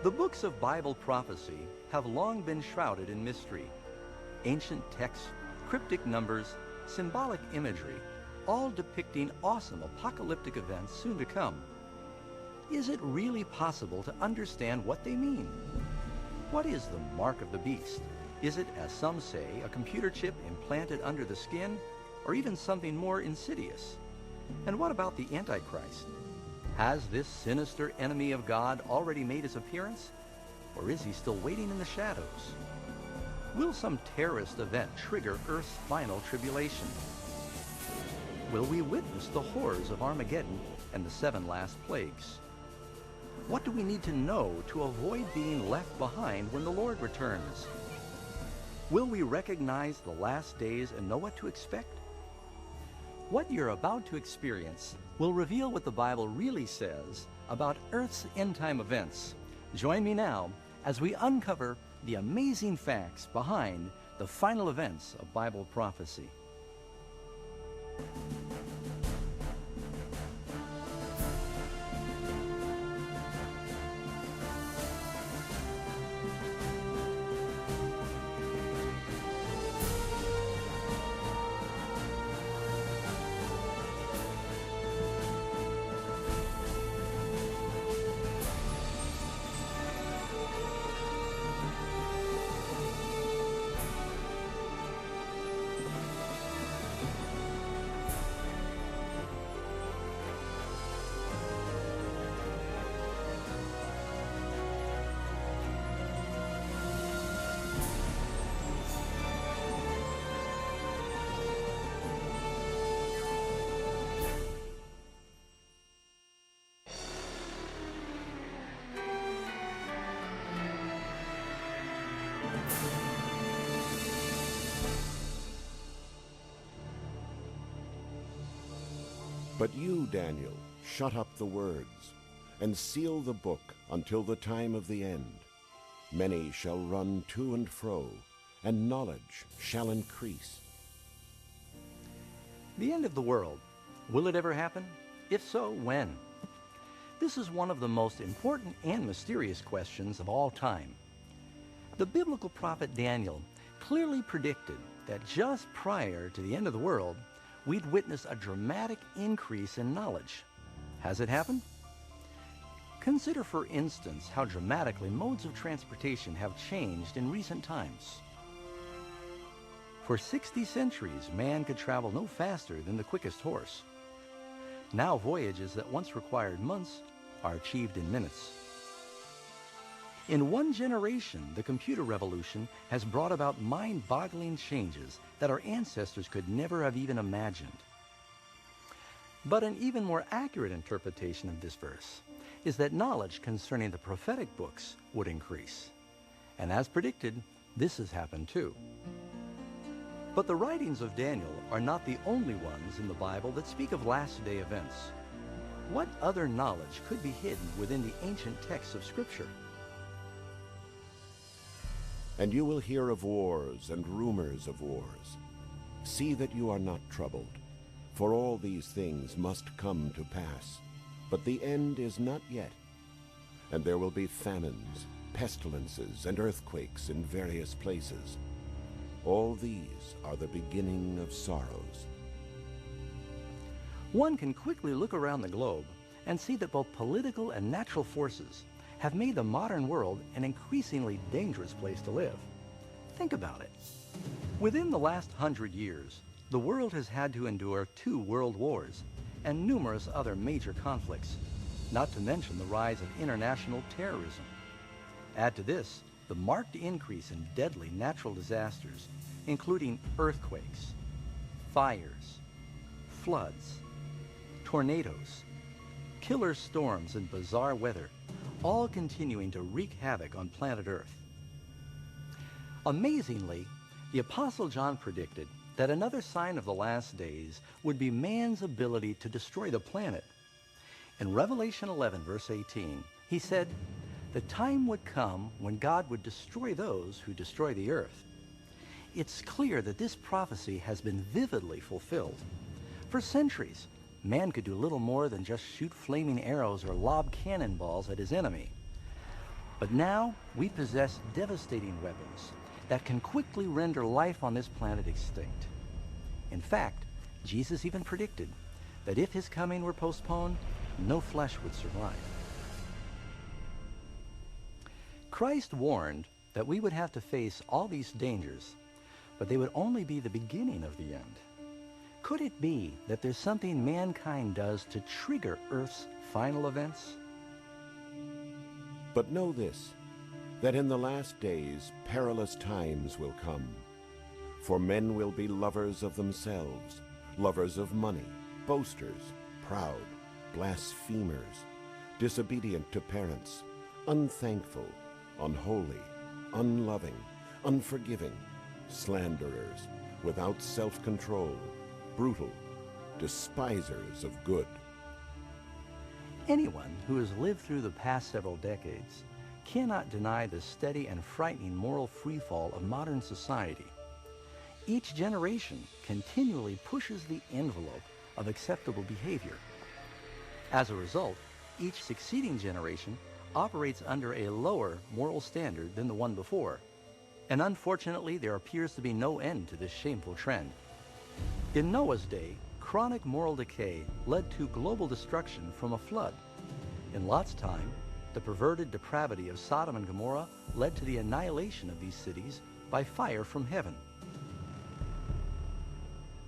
The books of Bible prophecy have long been shrouded in mystery. Ancient texts, cryptic numbers, symbolic imagery, all depicting awesome apocalyptic events soon to come. Is it really possible to understand what they mean? What is the mark of the beast? Is it, as some say, a computer chip implanted under the skin, or even something more insidious? And what about the Antichrist? Has this sinister enemy of God already made his appearance? Or is he still waiting in the shadows? Will some terrorist event trigger Earth's final tribulation? Will we witness the horrors of Armageddon and the 7 last plagues? What do we need to know to avoid being left behind when the Lord returns? Will we recognize the last days and know what to expect? What you're about to experience will reveal what the Bible really says about Earth's end-time events. Join me now as we uncover the amazing facts behind the final events of Bible prophecy. But you, Daniel, shut up the words, and seal the book until the time of the end. Many shall run to and fro, and knowledge shall increase. The end of the world. Will it ever happen? If so, when? This is one of the most important and mysterious questions of all time. The biblical prophet Daniel clearly predicted that just prior to the end of the world, we'd witness a dramatic increase in knowledge. Has it happened? Consider, for instance, how dramatically modes of transportation have changed in recent times. For 60 centuries, man could travel no faster than the quickest horse. Now voyages that once required months are achieved in minutes. In one generation, the computer revolution has brought about mind-boggling changes that our ancestors could never have even imagined. But an even more accurate interpretation of this verse is that knowledge concerning the prophetic books would increase. And as predicted, this has happened too. But the writings of Daniel are not the only ones in the Bible that speak of last-day events. What other knowledge could be hidden within the ancient texts of Scripture? And you will hear of wars and rumors of wars. See that you are not troubled, for all these things must come to pass. But the end is not yet. And there will be famines, pestilences, and earthquakes in various places. All these are the beginning of sorrows. One can quickly look around the globe and see that both political and natural forces have made the modern world an increasingly dangerous place to live. Think about it. Within the last 100 years, the world has had to endure 2 world wars and numerous other major conflicts, not to mention the rise of international terrorism. Add to this the marked increase in deadly natural disasters, including earthquakes, fires, floods, tornadoes, killer storms, and bizarre weather, all continuing to wreak havoc on planet Earth. Amazingly, the Apostle John predicted that another sign of the last days would be man's ability to destroy the planet. In Revelation 11, verse 18, he said, "The time would come when God would destroy those who destroy the earth." It's clear that this prophecy has been vividly fulfilled. For centuries, man could do little more than just shoot flaming arrows or lob cannonballs at his enemy. But now we possess devastating weapons that can quickly render life on this planet extinct. In fact, Jesus even predicted that if his coming were postponed, no flesh would survive. Christ warned that we would have to face all these dangers, but they would only be the beginning of the end. Could it be that there's something mankind does to trigger Earth's final events? But know this, that in the last days perilous times will come. For men will be lovers of themselves, lovers of money, boasters, proud, blasphemers, disobedient to parents, unthankful, unholy, unloving, unforgiving, slanderers, without self-control, brutal, despisers of good. Anyone who has lived through the past several decades cannot deny the steady and frightening moral freefall of modern society. Each generation continually pushes the envelope of acceptable behavior. As a result, each succeeding generation operates under a lower moral standard than the one before. And unfortunately, there appears to be no end to this shameful trend. In Noah's day, chronic moral decay led to global destruction from a flood. In Lot's time, the perverted depravity of Sodom and Gomorrah led to the annihilation of these cities by fire from heaven.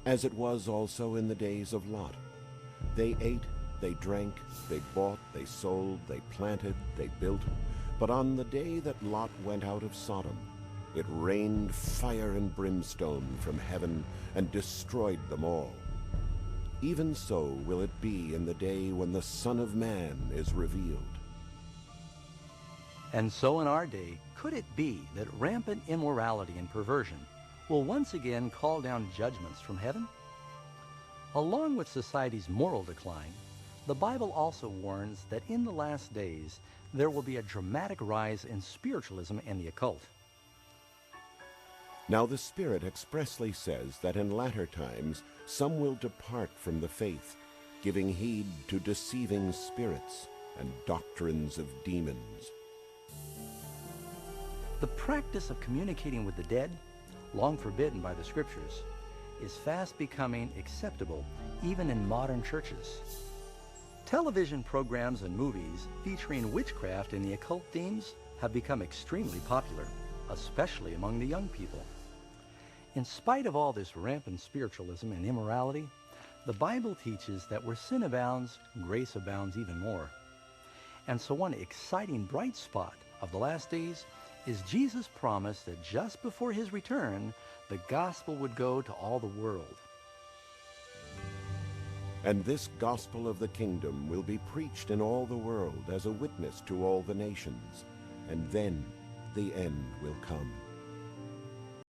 As it was also in the days of Lot. They ate, they drank, they bought, they sold, they planted, they built. But on the day that Lot went out of Sodom, it rained fire and brimstone from heaven and destroyed them all. Even so will it be in the day when the Son of Man is revealed. And so in our day, could it be that rampant immorality and perversion will once again call down judgments from heaven? Along with society's moral decline, the Bible also warns that in the last days there will be a dramatic rise in spiritualism and the occult. Now the Spirit expressly says that in latter times some will depart from the faith, giving heed to deceiving spirits and doctrines of demons. The practice of communicating with the dead, long forbidden by the Scriptures, is fast becoming acceptable even in modern churches. Television programs and movies featuring witchcraft and the occult themes have become extremely popular, especially among the young people. In spite of all this rampant spiritualism and immorality, the Bible teaches that where sin abounds, grace abounds even more. And so one exciting bright spot of the last days is Jesus' promise that just before his return, the gospel would go to all the world. And this gospel of the kingdom will be preached in all the world as a witness to all the nations, and then the end will come.